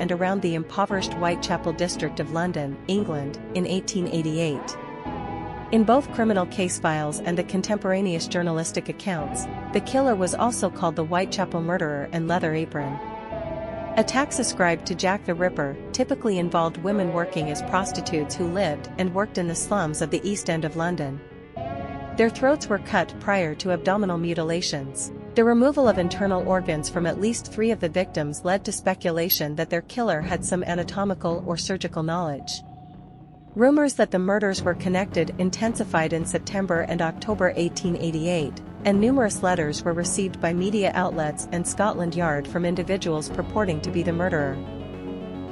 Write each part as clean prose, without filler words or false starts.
and around the impoverished Whitechapel district of London, England, in 1888. In both criminal case files and the contemporaneous journalistic accounts, the killer was also called the Whitechapel Murderer and Leather Apron. Attacks ascribed to Jack the Ripper typically involved women working as prostitutes who lived and worked in the slums of the East End of London. Their throats were cut prior to abdominal mutilations. The removal of internal organs from at least 3 of the victims led to speculation that their killer had some anatomical or surgical knowledge. Rumors that the murders were connected intensified in September and October 1888, and numerous letters were received by media outlets and Scotland Yard from individuals purporting to be the murderer.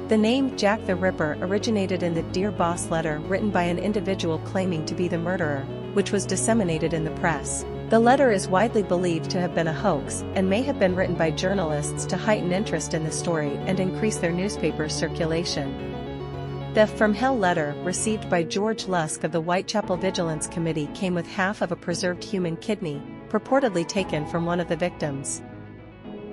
The name Jack the Ripper originated in the Dear Boss letter written by an individual claiming to be the murderer, which was disseminated in the press. The letter is widely believed to have been a hoax and may have been written by journalists to heighten interest in the story and increase their newspaper's circulation. The From Hell letter received by George Lusk of the Whitechapel Vigilance Committee came with half of a preserved human kidney, purportedly taken from one of the victims.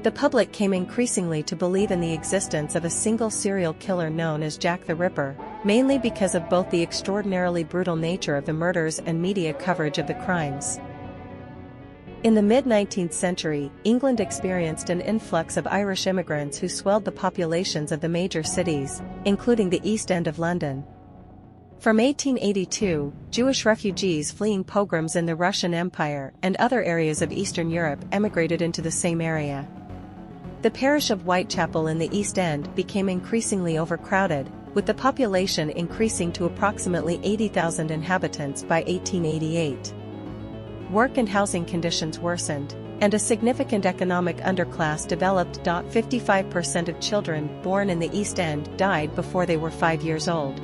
The public came increasingly to believe in the existence of a single serial killer known as Jack the Ripper, mainly because of both the extraordinarily brutal nature of the murders and media coverage of the crimes. In the mid-19th century, England experienced an influx of Irish immigrants who swelled the populations of the major cities, including the East End of London. From 1882, Jewish refugees fleeing pogroms in the Russian Empire and other areas of Eastern Europe emigrated into the same area. The parish of Whitechapel in the East End became increasingly overcrowded, with the population increasing to approximately 80,000 inhabitants by 1888. Work and housing conditions worsened, and a significant economic underclass developed. 55% of children born in the East End died before they were 5 years old.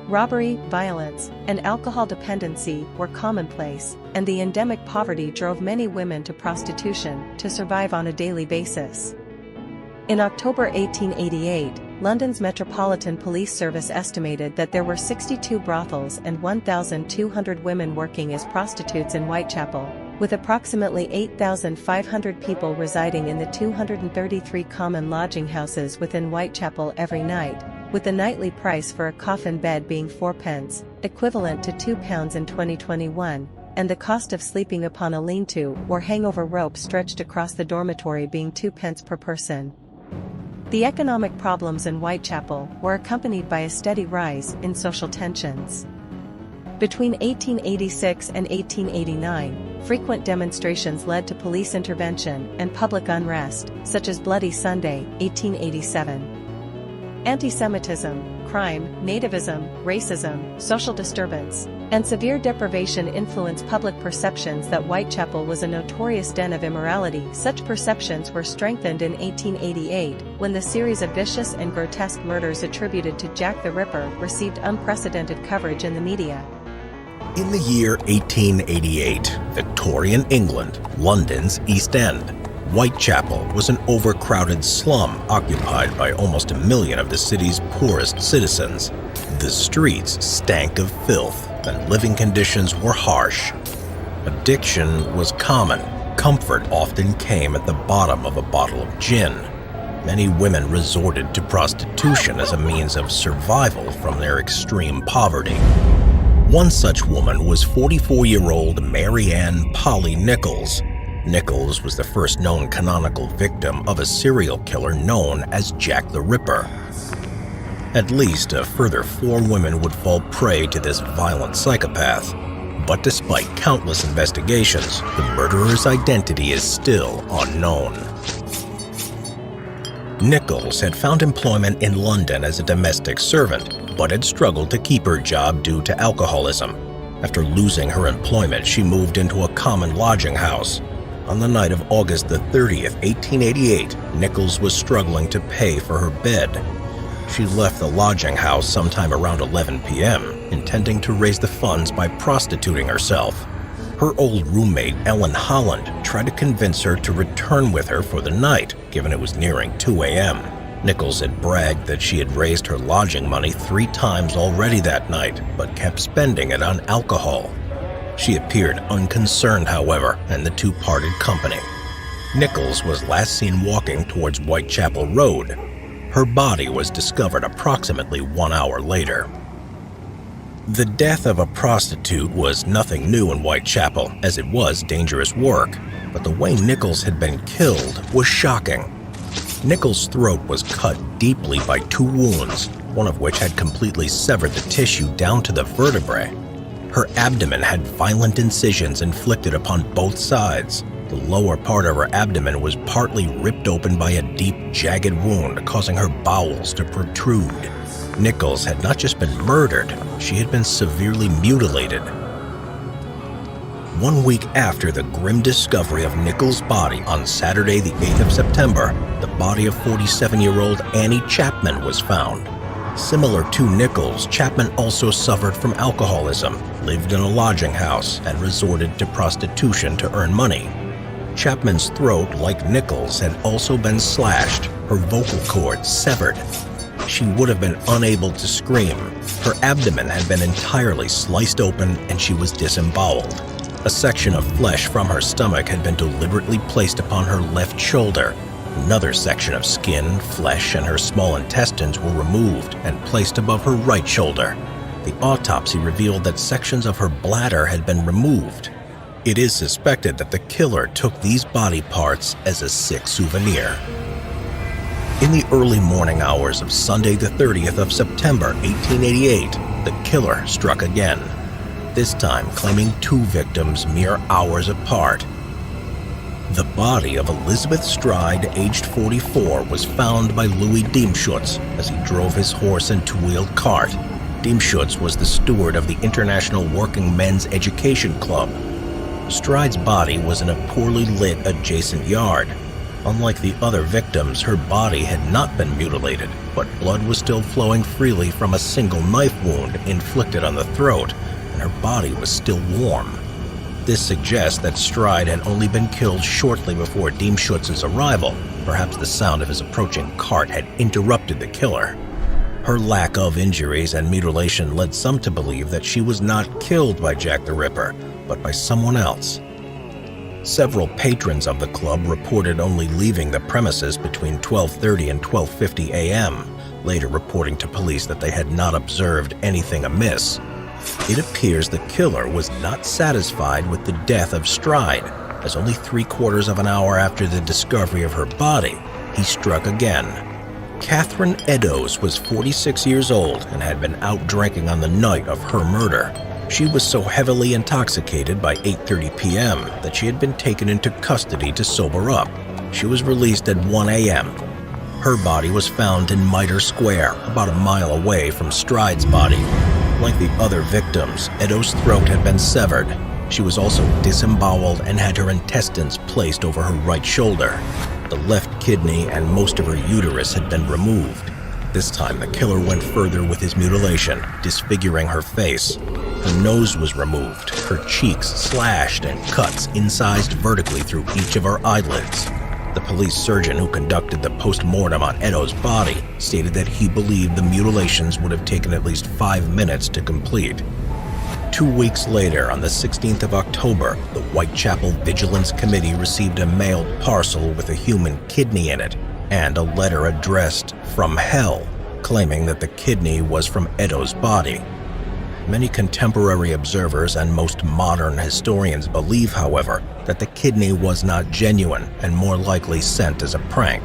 Robbery, violence, and alcohol dependency were commonplace, and the endemic poverty drove many women to prostitution to survive on a daily basis. In October 1888, London's Metropolitan Police Service estimated that there were 62 brothels and 1,200 women working as prostitutes in Whitechapel, with approximately 8,500 people residing in the 233 common lodging houses within Whitechapel every night, with the nightly price for a coffin bed being 4p, equivalent to £2 in 2021, and the cost of sleeping upon a lean-to or hangover rope stretched across the dormitory being 2p per person. The economic problems in Whitechapel were accompanied by a steady rise in social tensions. Between 1886 and 1889, frequent demonstrations led to police intervention and public unrest, such as Bloody Sunday, 1887. Anti-Semitism, crime, nativism, racism, social disturbance, and severe deprivation influenced public perceptions that Whitechapel was a notorious den of immorality. Such perceptions were strengthened in 1888, when the series of vicious and grotesque murders attributed to Jack the Ripper received unprecedented coverage in the media. In the year 1888, Victorian England, London's East End, Whitechapel was an overcrowded slum occupied by almost 1 million of the city's poorest citizens. The streets stank of filth, and living conditions were harsh. Addiction was common. Comfort often came at the bottom of a bottle of gin. Many women resorted to prostitution as a means of survival from their extreme poverty. One such woman was 44-year-old Mary Ann Polly Nichols. Nichols was the first known canonical victim of a serial killer known as Jack the Ripper. At least a further 4 women would fall prey to this violent psychopath. But despite countless investigations, the murderer's identity is still unknown. Nichols had found employment in London as a domestic servant, but had struggled to keep her job due to alcoholism. After losing her employment, she moved into a common lodging house. On the night of August the 30th, 1888, Nichols was struggling to pay for her bed. She left the lodging house sometime around 11 p.m., intending to raise the funds by prostituting herself. Her old roommate, Ellen Holland, tried to convince her to return with her for the night, given it was nearing 2 a.m. Nichols had bragged that she had raised her lodging money 3 times already that night, but kept spending it on alcohol. She appeared unconcerned, however, and the two parted company. Nichols was last seen walking towards Whitechapel Road. Her body was discovered approximately 1 hour later. The death of a prostitute was nothing new in Whitechapel, as it was dangerous work, but the way Nichols had been killed was shocking. Nichols' throat was cut deeply by 2 wounds, one of which had completely severed the tissue down to the vertebrae. Her abdomen had violent incisions inflicted upon both sides. The lower part of her abdomen was partly ripped open by a deep, jagged wound, causing her bowels to protrude. Nichols had not just been murdered, she had been severely mutilated. 1 week after the grim discovery of Nichols' body on Saturday, the 8th of September, the body of 47-year-old Annie Chapman was found. Similar to Nichols, Chapman also suffered from alcoholism, lived in a lodging house, and resorted to prostitution to earn money. Chapman's throat, like Nichols, had also been slashed, her vocal cords severed. She would have been unable to scream. Her abdomen had been entirely sliced open and she was disemboweled. A section of flesh from her stomach had been deliberately placed upon her left shoulder. Another section of skin, flesh, and her small intestines were removed and placed above her right shoulder. The autopsy revealed that sections of her bladder had been removed. It is suspected that the killer took these body parts as a sick souvenir. In the early morning hours of Sunday the 30th of September, 1888, the killer struck again, this time claiming 2 victims mere hours apart. The body of Elizabeth Stride, aged 44, was found by Louis Diemschutz as he drove his horse and 2-wheeled cart. Diemschutz was the steward of the International Working Men's Education Club. Stride's body was in a poorly lit adjacent yard. Unlike the other victims, her body had not been mutilated, but blood was still flowing freely from a single knife wound inflicted on the throat, and her body was still warm. This suggests that Stride had only been killed shortly before Diemschutz's arrival. Perhaps the sound of his approaching cart had interrupted the killer. Her lack of injuries and mutilation led some to believe that she was not killed by Jack the Ripper, but by someone else. Several patrons of the club reported only leaving the premises between 12:30 and 12:50 a.m., later reporting to police that they had not observed anything amiss. It appears the killer was not satisfied with the death of Stride, as only 3/4 of an hour after the discovery of her body, he struck again. Catherine Eddowes was 46 years old and had been out drinking on the night of her murder. She was so heavily intoxicated by 8:30 p.m. that she had been taken into custody to sober up. She was released at 1 a.m. Her body was found in Mitre Square, about a mile away from Stride's body. Like the other victims, Eddowes' throat had been severed. She was also disemboweled and had her intestines placed over her right shoulder. The left kidney and most of her uterus had been removed. This time, the killer went further with his mutilation, disfiguring her face. Her nose was removed, her cheeks slashed, and cuts incised vertically through each of her eyelids. The police surgeon who conducted the post-mortem on Eddowes' body stated that he believed the mutilations would have taken at least 5 minutes to complete. 2 weeks later, on the 16th of October, the Whitechapel Vigilance Committee received a mailed parcel with a human kidney in it and a letter addressed "From Hell," claiming that the kidney was from Eddowes' body. Many contemporary observers and most modern historians believe, however, that the kidney was not genuine and more likely sent as a prank.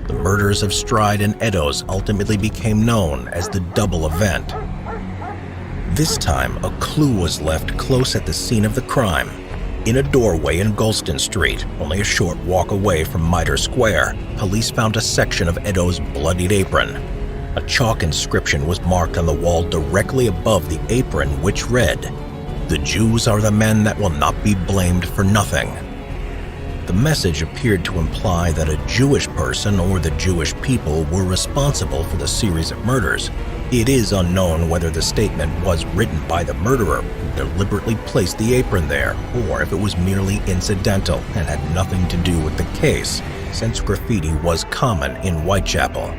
The murders of Stride and Eddowes ultimately became known as the double event. This time, a clue was left close at the scene of the crime. In a doorway in Gulston Street, only a short walk away from Mitre Square, police found a section of Eddowes' bloodied apron. A chalk inscription was marked on the wall directly above the apron, which read, "The Jews are the men that will not be blamed for nothing." The message appeared to imply that a Jewish person or the Jewish people were responsible for the series of murders. It is unknown whether the statement was written by the murderer who deliberately placed the apron there, or if it was merely incidental and had nothing to do with the case, since graffiti was common in Whitechapel.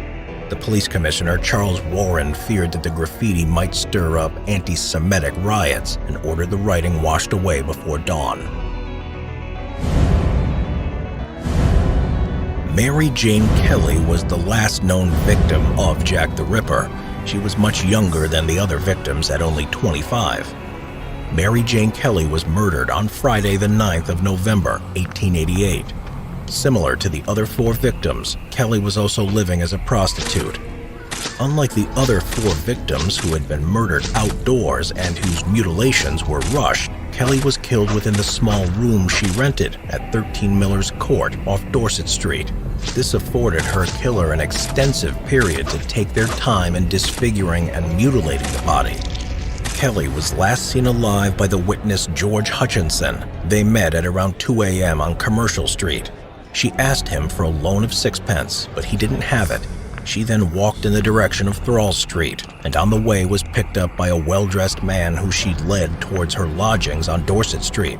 The police commissioner, Charles Warren, feared that the graffiti might stir up anti-Semitic riots and ordered the writing washed away before dawn. Mary Jane Kelly was the last known victim of Jack the Ripper. She was much younger than the other victims at only 25. Mary Jane Kelly was murdered on Friday the 9th of November, 1888. Similar to the other 4 victims, Kelly was also living as a prostitute. Unlike the other 4 victims who had been murdered outdoors and whose mutilations were rushed, Kelly was killed within the small room she rented at 13 Miller's Court off Dorset Street. This afforded her killer an extensive period to take their time in disfiguring and mutilating the body. Kelly was last seen alive by the witness George Hutchinson. They met at around 2 a.m. on Commercial Street. She asked him for a loan of 6pence, but he didn't have it. She then walked in the direction of Thrall Street, and on the way was picked up by a well-dressed man who she led towards her lodgings on Dorset Street.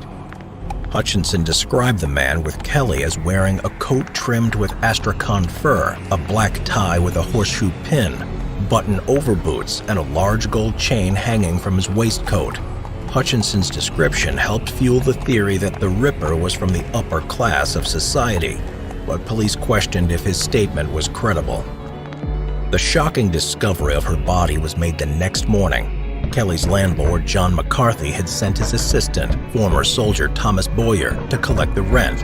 Hutchinson described the man with Kelly as wearing a coat trimmed with astrakhan fur, a black tie with a horseshoe pin, button overboots, and a large gold chain hanging from his waistcoat. Hutchinson's description helped fuel the theory that the Ripper was from the upper class of society, but police questioned if his statement was credible. The shocking discovery of her body was made the next morning. Kelly's landlord, John McCarthy, had sent his assistant, former soldier Thomas Boyer, to collect the rent.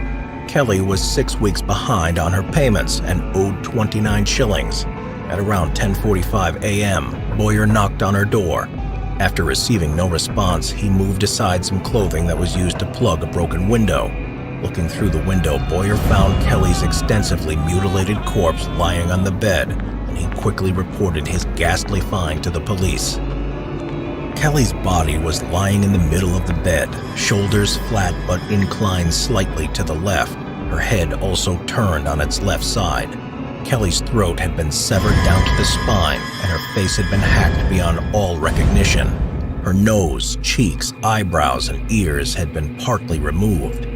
Kelly was 6 weeks behind on her payments and owed 29 shillings. At around 10:45 a.m., Boyer knocked on her door. After receiving no response, he moved aside some clothing that was used to plug a broken window. Looking through the window, Boyer found Kelly's extensively mutilated corpse lying on the bed, and he quickly reported his ghastly find to the police. Kelly's body was lying in the middle of the bed, shoulders flat but inclined slightly to the left, her head also turned on its left side. Kelly's throat had been severed down to the spine, and her face had been hacked beyond all recognition. Her nose, cheeks, eyebrows, and ears had been partly removed.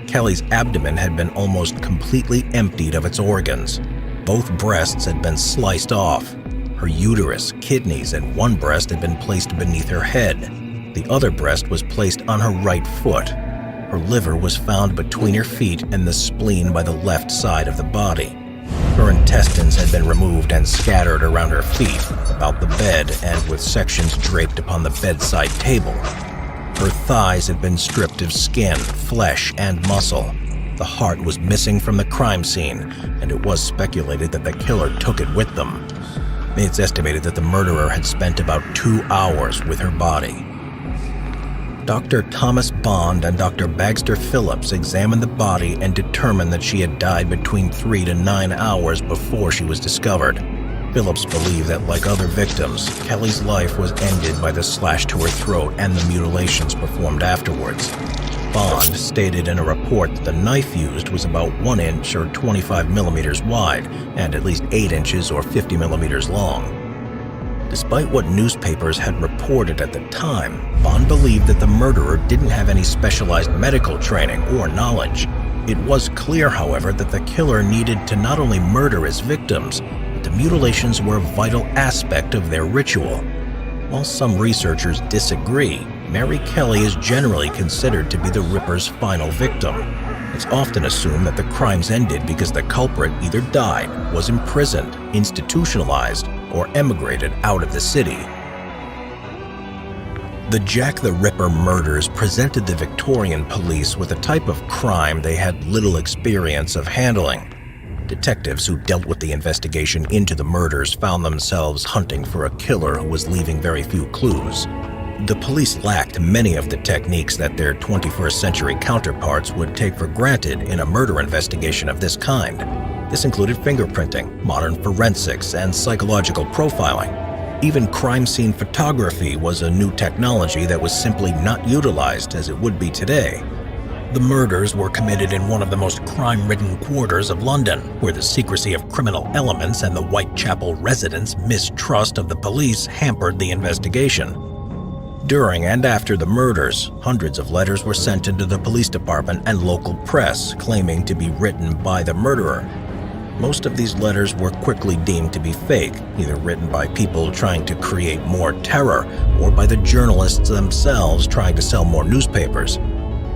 Kelly's abdomen had been almost completely emptied of its organs. Both breasts had been sliced off. Her uterus, kidneys, and one breast had been placed beneath her head. The other breast was placed on her right foot. Her liver was found between her feet and the spleen by the left side of the body. Her intestines had been removed and scattered around her feet, about the bed, and with sections draped upon the bedside table. Her thighs had been stripped of skin, flesh, and muscle. The heart was missing from the crime scene, and it was speculated that the killer took it with them. It's estimated that the murderer had spent about 2 hours with her body. Dr. Thomas Bond and Dr. Bagster Phillips examined the body and determined that she had died between 3 to 9 hours before she was discovered. Phillips believed that, like other victims, Kelly's life was ended by the slash to her throat and the mutilations performed afterwards. Bond stated in a report that the knife used was about 1 inch or 25 millimeters wide and at least 8 inches or 50 millimeters long. Despite what newspapers had reported at the time, Bond believed that the murderer didn't have any specialized medical training or knowledge. It was clear, however, that the killer needed to not only murder his victims, but the mutilations were a vital aspect of their ritual. While some researchers disagree, Mary Kelly is generally considered to be the Ripper's final victim. It's often assumed that the crimes ended because the culprit either died, was imprisoned, institutionalized, or emigrated out of the city. The Jack the Ripper murders presented the Victorian police with a type of crime they had little experience of handling. Detectives who dealt with the investigation into the murders found themselves hunting for a killer who was leaving very few clues. The police lacked many of the techniques that their 21st century counterparts would take for granted in a murder investigation of this kind. This included fingerprinting, modern forensics, and psychological profiling. Even crime scene photography was a new technology that was simply not utilized as it would be today. The murders were committed in one of the most crime-ridden quarters of London, where the secrecy of criminal elements and the Whitechapel residents' mistrust of the police hampered the investigation. During and after the murders, hundreds of letters were sent into the police department and local press claiming to be written by the murderer. Most of these letters were quickly deemed to be fake, either written by people trying to create more terror or by the journalists themselves trying to sell more newspapers.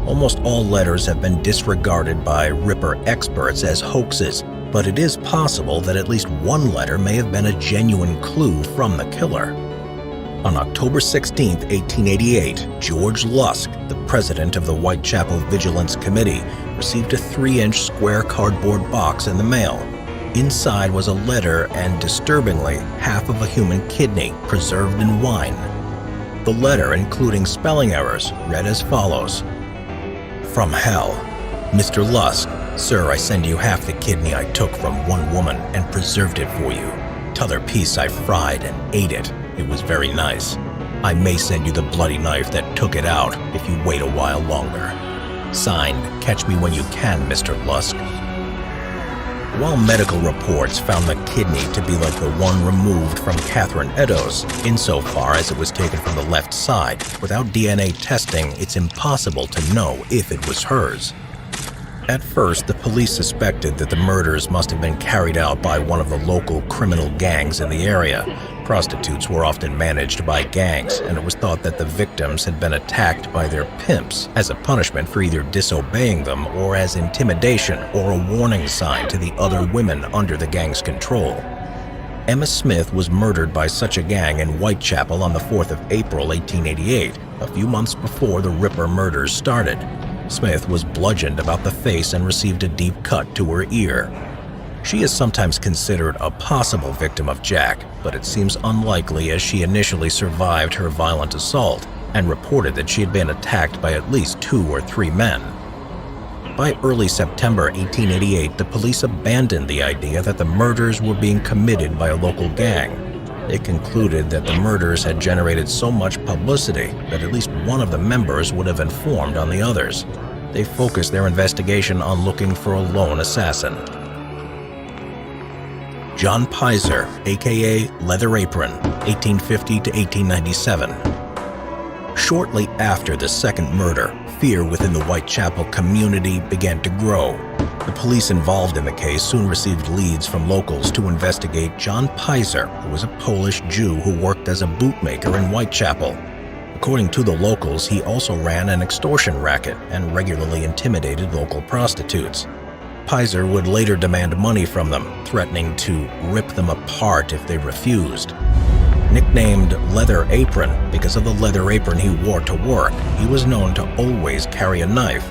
Almost all letters have been disregarded by Ripper experts as hoaxes, but it is possible that at least one letter may have been a genuine clue from the killer. On October 16, 1888, George Lusk, the president of the Whitechapel Vigilance Committee, received a 3-inch square cardboard box in the mail. Inside was a letter and, disturbingly, half of a human kidney preserved in wine. The letter, including spelling errors, read as follows: "From hell. Mr. Lusk, sir, I send you half the kidney I took from one woman and preserved it for you. T'other piece I fried and ate it. It was very nice. I may send you the bloody knife that took it out if you wait a while longer. Signed, Catch Me When You Can, Mr. Lusk." While medical reports found the kidney to be like the one removed from Catherine Eddowes, insofar as it was taken from the left side, without DNA testing, it's impossible to know if it was hers. At first, the police suspected that the murders must have been carried out by one of the local criminal gangs in the area. Prostitutes were often managed by gangs, and it was thought that the victims had been attacked by their pimps as a punishment for either disobeying them or as intimidation or a warning sign to the other women under the gang's control. Emma Smith was murdered by such a gang in Whitechapel on the 4th of April, 1888, a few months before the Ripper murders started. Smith was bludgeoned about the face and received a deep cut to her ear. She is sometimes considered a possible victim of Jack, but it seems unlikely as she initially survived her violent assault and reported that she had been attacked by at least 2 or 3 men. By early September 1888, the police abandoned the idea that the murders were being committed by a local gang. They concluded that the murders had generated so much publicity that at least one of the members would have informed on the others. They focused their investigation on looking for a lone assassin. John Pizer, aka Leather Apron, 1850 to 1897. Shortly after the second murder, fear within the Whitechapel community began to grow. The police involved in the case soon received leads from locals to investigate John Pizer, who was a Polish Jew who worked as a bootmaker in Whitechapel. According to the locals, he also ran an extortion racket and regularly intimidated local prostitutes. Pizer would later demand money from them, threatening to rip them apart if they refused. Nicknamed Leather Apron because of the leather apron he wore to work, he was known to always carry a knife.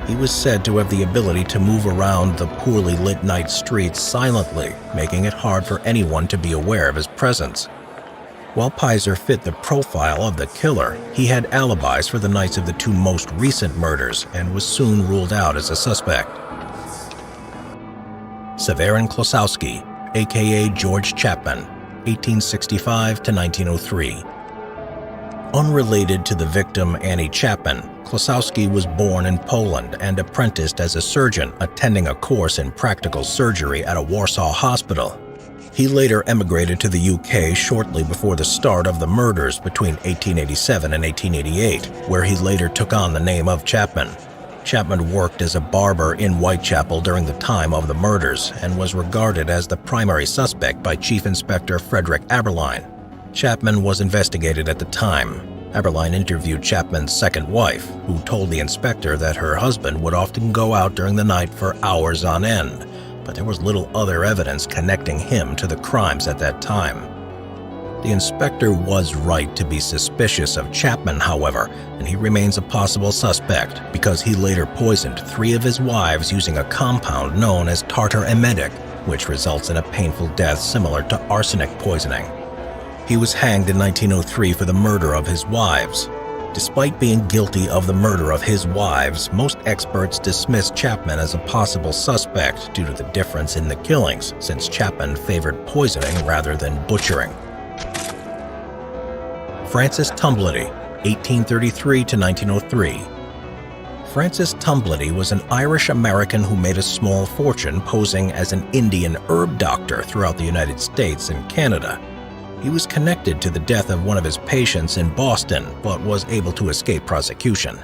He was said to have the ability to move around the poorly lit night streets silently, making it hard for anyone to be aware of his presence. While Pizer fit the profile of the killer, he had alibis for the nights of the 2 most recent murders and was soon ruled out as a suspect. Severin Klosowski, aka George Chapman, 1865 to 1903. Unrelated to the victim Annie Chapman, Klosowski was born in Poland and apprenticed as a surgeon, attending a course in practical surgery at a Warsaw hospital. He later emigrated to the UK shortly before the start of the murders between 1887 and 1888, where he later took on the name of Chapman. Chapman worked as a barber in Whitechapel during the time of the murders and was regarded as the primary suspect by Chief Inspector Frederick Aberline. Chapman was investigated at the time. Aberline interviewed Chapman's second wife, who told the inspector that her husband would often go out during the night for hours on end, but there was little other evidence connecting him to the crimes at that time. The inspector was right to be suspicious of Chapman, however, and he remains a possible suspect because he later poisoned 3 of his wives using a compound known as tartar emetic, which results in a painful death similar to arsenic poisoning. He was hanged in 1903 for the murder of his wives. Despite being guilty of the murder of his wives, most experts dismissed Chapman as a possible suspect due to the difference in the killings, since Chapman favored poisoning rather than butchering. Francis Tumblety, 1833 to 1903. Francis Tumblety was an Irish-American who made a small fortune posing as an Indian herb doctor throughout the United States and Canada. He was connected to the death of one of his patients in Boston, but was able to escape prosecution.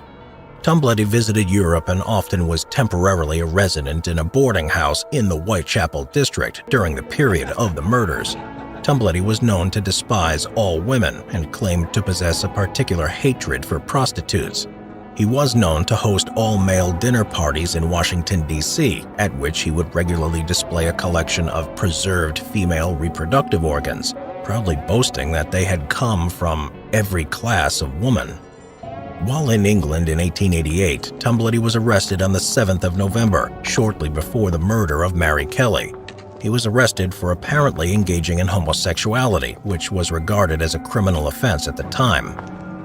Tumblety visited Europe and often was temporarily a resident in a boarding house in the Whitechapel district during the period of the murders. Tumblety was known to despise all women and claimed to possess a particular hatred for prostitutes. He was known to host all-male dinner parties in Washington, D.C., at which he would regularly display a collection of preserved female reproductive organs, proudly boasting that they had come from every class of woman. While in England in 1888, Tomblaty was arrested on the 7th of November, shortly before the murder of Mary Kelly. He was arrested for apparently engaging in homosexuality, which was regarded as a criminal offense at the time.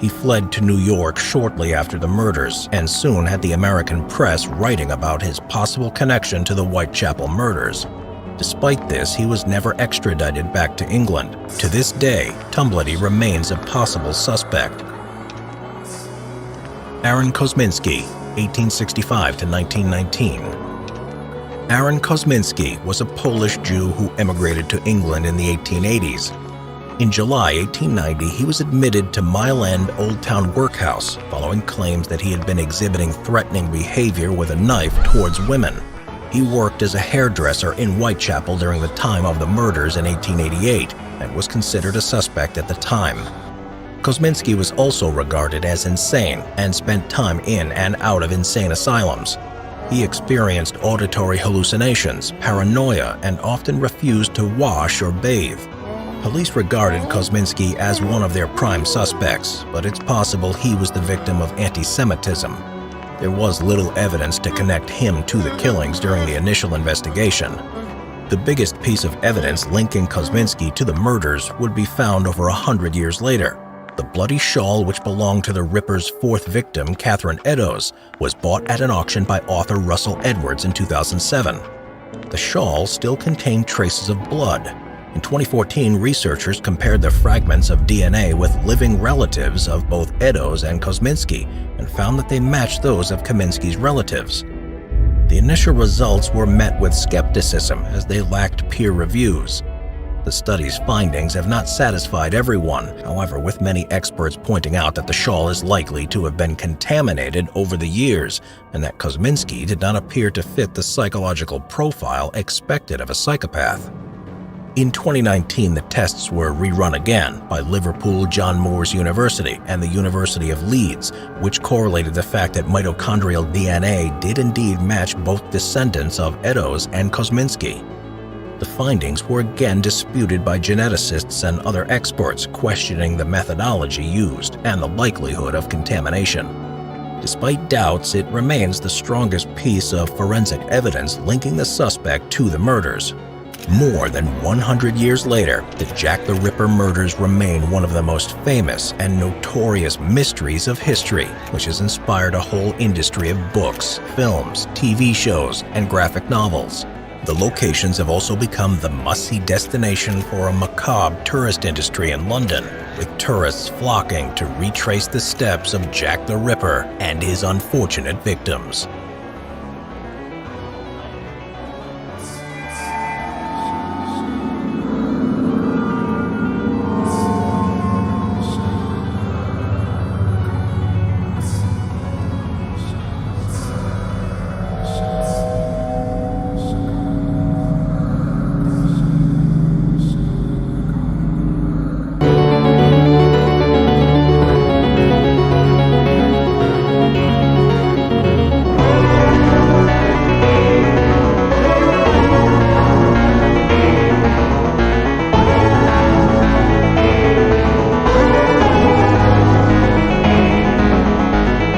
He fled to New York shortly after the murders and soon had the American press writing about his possible connection to the Whitechapel murders. Despite this, he was never extradited back to England. To this day, Tomblaty remains a possible suspect. Aaron Kosminski, 1865 to 1919. Aaron Kosminski was a Polish Jew who emigrated to England in the 1880s. In July 1890, he was admitted to Mile End Old Town Workhouse following claims that he had been exhibiting threatening behavior with a knife towards women. He worked as a hairdresser in Whitechapel during the time of the murders in 1888 and was considered a suspect at the time. Kosminski was also regarded as insane and spent time in and out of insane asylums. He experienced auditory hallucinations, paranoia, and often refused to wash or bathe. Police regarded Kosminski as one of their prime suspects, but it's possible he was the victim of anti-Semitism. There was little evidence to connect him to the killings during the initial investigation. The biggest piece of evidence linking Kosminski to the murders would be found over 100 years later. The bloody shawl which belonged to the Ripper's fourth victim, Catherine Eddowes, was bought at an auction by author Russell Edwards in 2007. The shawl still contained traces of blood. In 2014, researchers compared the fragments of DNA with living relatives of both Eddowes and Kosminski and found that they matched those of Kosminski's relatives. The initial results were met with skepticism as they lacked peer reviews. The study's findings have not satisfied everyone, however, with many experts pointing out that the shawl is likely to have been contaminated over the years and that Kosminski did not appear to fit the psychological profile expected of a psychopath. In 2019, the tests were rerun again by Liverpool John Moores University and the University of Leeds, which correlated the fact that mitochondrial DNA did indeed match both descendants of Eddowes and Kosminski. The findings were again disputed by geneticists and other experts, questioning the methodology used and the likelihood of contamination. Despite doubts, it remains the strongest piece of forensic evidence linking the suspect to the murders. More than 100 years later, the Jack the Ripper murders remain one of the most famous and notorious mysteries of history, which has inspired a whole industry of books, films, TV shows, and graphic novels. The locations have also become the must-see destination for a macabre tourist industry in London, with tourists flocking to retrace the steps of Jack the Ripper and his unfortunate victims.